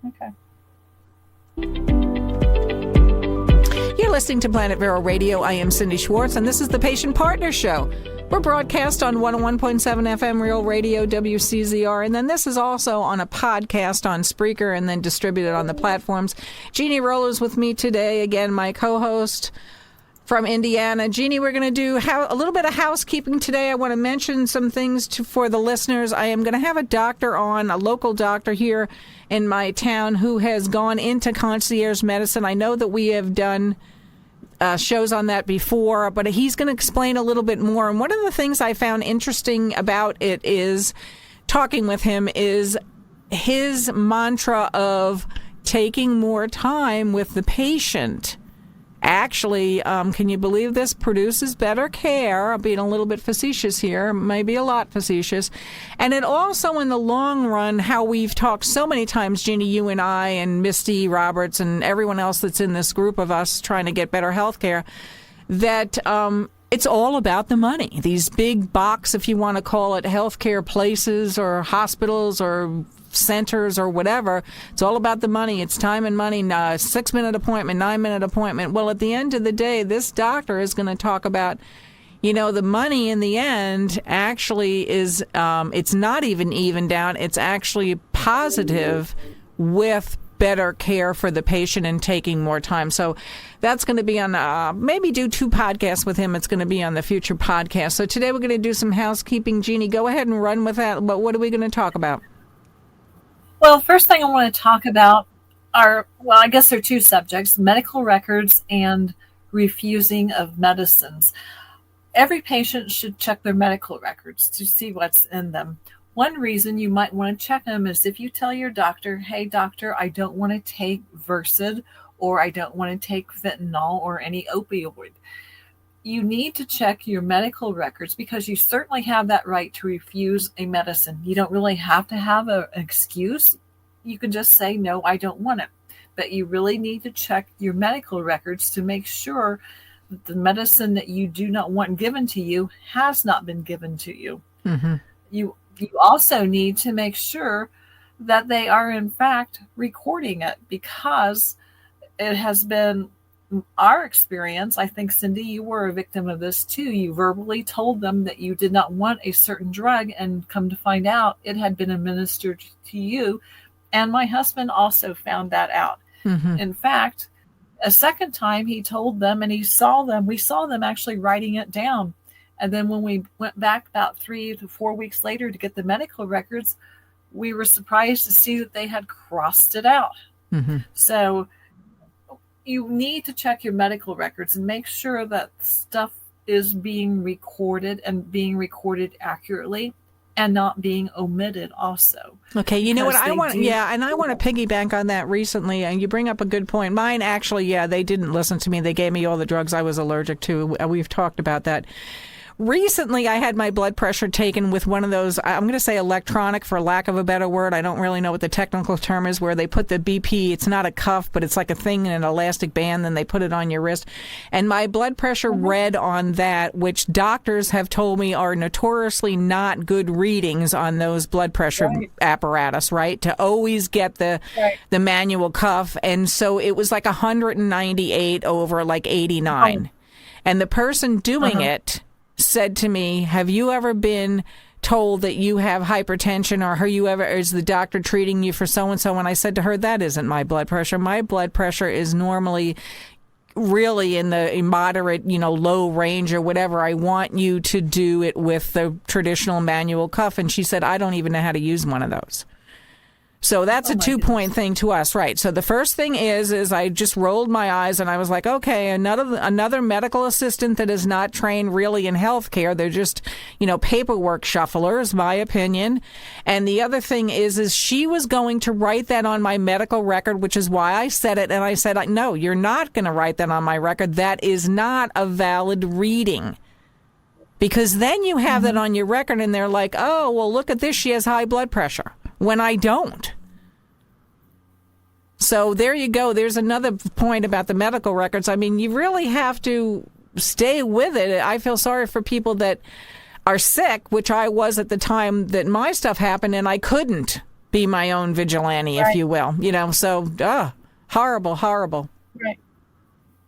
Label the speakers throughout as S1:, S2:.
S1: Okay.
S2: You're listening to Planet Vero Radio. I am Cindy Schwartz, and this is the Patient Partner Show. We're broadcast on 101.7 FM Real Radio, WCZR, and then this is also on a podcast on Spreaker and then distributed on the platforms. Jeannie Rollo's with me today, again, my co-host from Indiana. Jeannie, we're going to do a little bit of housekeeping today. I want to mention some things for the listeners. I am going to have a doctor on, a local doctor here in my town who has gone into concierge medicine. I know that we have done shows on that before, but he's going to explain a little bit more. And one of the things I found interesting about it is talking with him is his mantra of taking more time with the patient. Actually, can you believe this? Produces better care. I'm being a little bit facetious here, maybe a lot facetious. And it also, in the long run, how we've talked so many times, Jeannie, you and I, and Misty Roberts, and everyone else that's in this group of us trying to get better health care, that it's all about the money. These big box, if you want to call it, healthcare places or hospitals or centers or whatever, it's all about the money. It's time and money. 6-minute appointment, 9-minute appointment. Well, at the end of the day, this doctor is going to talk about, the money in the end actually is, it's not even down. It's actually positive with better care for the patient and taking more time. So that's going to be on, maybe do 2 podcasts with him. It's going to be on the future podcast. So today we're going to do some housekeeping. Jeannie, go ahead and run with that. But what are we going to talk about?
S1: Well, first thing I want to talk about I guess there are 2 subjects, medical records and refusing of medicines. Every patient should check their medical records to see what's in them. One reason you might want to check them is if you tell your doctor, hey, doctor, I don't want to take Versed, or I don't want to take fentanyl or any opioid. You need to check your medical records because you certainly have that right to refuse a medicine. You don't really have to have an excuse. You can just say, no, I don't want it. But you really need to check your medical records to make sure that the medicine that you do not want given to you has not been given to you.
S2: Mm-hmm.
S1: You also need to make sure that they are, in fact, recording it, because it has been our experience. I think, Cindy, you were a victim of this too. You verbally told them that you did not want a certain drug, and come to find out it had been administered to you. And my husband also found that out.
S2: Mm-hmm.
S1: In fact, a second time he told them, and we saw them actually writing it down. And then when we went back about 3 to 4 weeks later to get the medical records, we were surprised to see that they had crossed it out.
S2: Mm-hmm.
S1: So you need to check your medical records and make sure that stuff is being recorded and being recorded accurately and not being omitted also.
S2: Okay, you know what I want?
S1: Yeah,
S2: and I want to piggyback on that recently, and you bring up a good point. Mine actually, they didn't listen to me. They gave me all the drugs I was allergic to. We've talked about that. Recently, I had my blood pressure taken with one of those, I'm going to say electronic for lack of a better word. I don't really know what the technical term is, where they put the BP. It's not a cuff, but it's like a thing in an elastic band, then they put it on your wrist. And my blood pressure read on that, which doctors have told me are notoriously not good readings on those blood pressure apparatus, right? To always get the manual cuff. And so it was like 198 over like 89. And the person doing it said to me, have you ever been told that you have hypertension, or is the doctor treating you for so-and-so? And I said to her, that isn't my blood pressure. My blood pressure is normally really in the moderate, low range or whatever. I want you to do it with the traditional manual cuff. And she said, I don't even know how to use one of those. So that's a 2-point thing to us, right? So the first thing is I just rolled my eyes and I was like, okay, another medical assistant that is not trained really in healthcare. They're just, paperwork shufflers, my opinion. And the other thing is she was going to write that on my medical record, which is why I said it. And I said, no, you're not going to write that on my record. That is not a valid reading. Because then you have that on your record and they're like, oh, well, look at this. She has high blood pressure. When I don't. So there you go. There's another point about the medical records. I mean, you really have to stay with it. I feel sorry for people that are sick, which I was at the time that my stuff happened, and I couldn't be my own vigilante, if you will. So horrible, horrible.
S1: Right.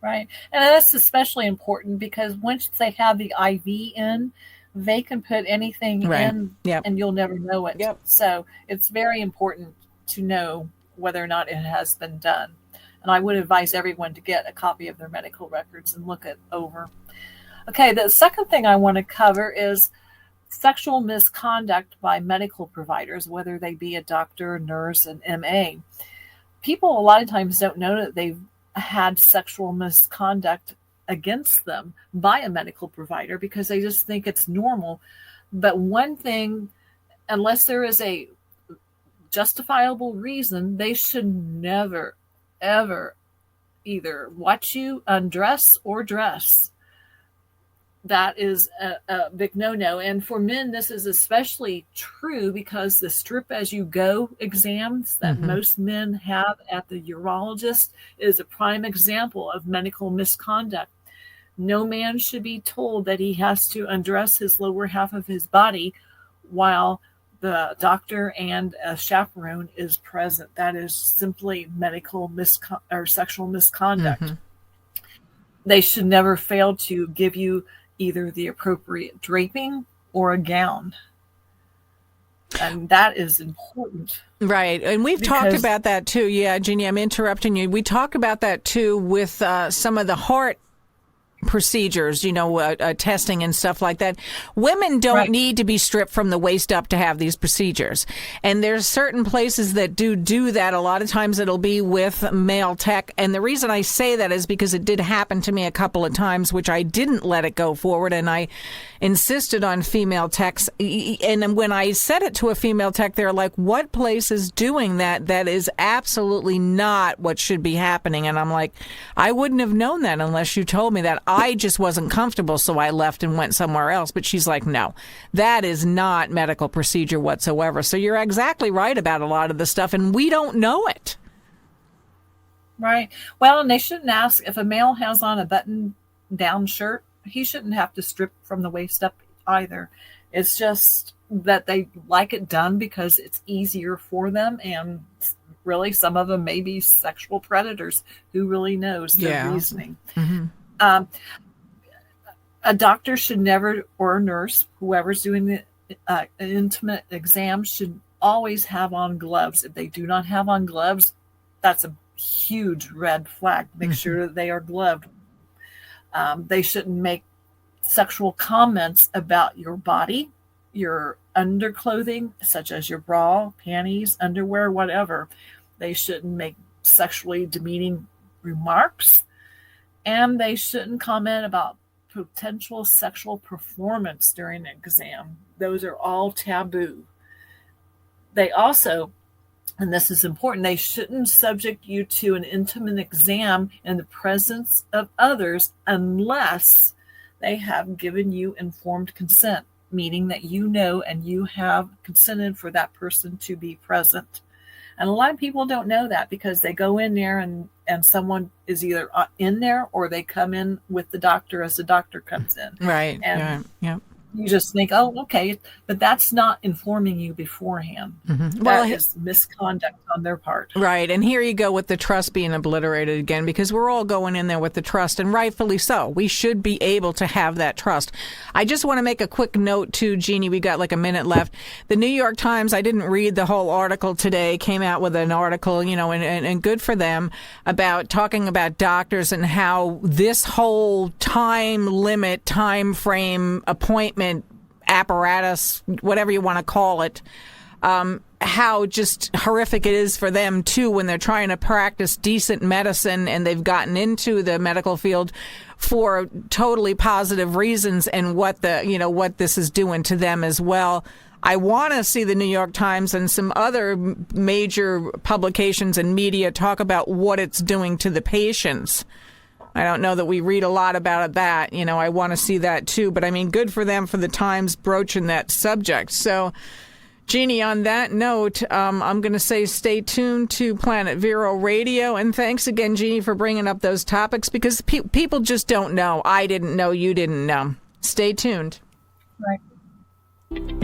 S1: Right. And that's especially important because once they have the IV in, they can put anything in and you'll never know it.
S2: Yep.
S1: So it's very important to know whether or not it has been done. And I would advise everyone to get a copy of their medical records and look it over. Okay, the second thing I want to cover is sexual misconduct by medical providers, whether they be a doctor, nurse, an MA. People a lot of times don't know that they've had sexual misconduct against them by a medical provider because they just think it's normal. But one thing, unless there is a justifiable reason, they should never, ever either watch you undress or dress. That is a big no-no. And for men, this is especially true because the strip as you go exams that most men have at the urologist is a prime example of medical misconduct. No man should be told that he has to undress his lower half of his body while the doctor and a chaperone is present. That is simply medical or sexual misconduct. They should never fail to give you either the appropriate draping or a gown. And that is important.
S2: Right. And we've talked about that too. Yeah, Jeannie, I'm interrupting you. We talk about that too with some of the heart procedures, testing and stuff like that. Women don't need to be stripped from the waist up to have these procedures. And there's certain places that do that. A lot of times it'll be with male tech. And the reason I say that is because it did happen to me a couple of times, which I didn't let it go forward. And I insisted on female techs. And when I said it to a female tech, they're like, what place is doing that? That is absolutely not what should be happening. And I'm like, I wouldn't have known that unless you told me that. I just wasn't comfortable, so I left and went somewhere else. But she's like, no, that is not medical procedure whatsoever. So you're exactly right about a lot of the stuff, and we don't know it.
S1: Right. Well, and they shouldn't ask if a male has on a button-down shirt, he shouldn't have to strip from the waist up either. It's just that they like it done because it's easier for them, and really some of them may be sexual predators. Who really knows their reasoning? A doctor should never, or a nurse, whoever's doing the an intimate exam, should always have on gloves. If they do not have on gloves, that's a huge red flag. Make sure that they are gloved. They shouldn't make sexual comments about your body, your underclothing, such as your bra, panties, underwear, whatever. They shouldn't make sexually demeaning remarks. And they shouldn't comment about potential sexual performance during an exam. Those are all taboo. They also, and this is important, they shouldn't subject you to an intimate exam in the presence of others unless they have given you informed consent, meaning that you know and you have consented for that person to be present. And a lot of people don't know that because they go in there and someone is either in there or they come in with the doctor as the doctor comes in.
S2: Right.
S1: And
S2: yeah.
S1: You just think, oh, okay, but that's not informing you beforehand. That is misconduct on their part.
S2: Right, and here you go with the trust being obliterated again, because we're all going in there with the trust, and rightfully so. We should be able to have that trust. I just want to make a quick note too, Jeannie, we got like a minute left. The New York Times, I didn't read the whole article today, came out with an article, and good for them, about talking about doctors and how this whole time limit, time frame, appointment, apparatus, whatever you want to call it, how just horrific it is for them too when they're trying to practice decent medicine and they've gotten into the medical field for totally positive reasons, and what this is doing to them as well. I want to see the New York Times and some other major publications and media talk about what it's doing to the patients. I don't know that we read a lot about that. I want to see that too. But I mean, good for them, for the Times broaching that subject. So, Jeannie, on that note, I'm going to say stay tuned to Planet Vero Radio. And thanks again, Jeannie, for bringing up those topics, because people just don't know. I didn't know. You didn't know. Stay tuned.
S1: Right.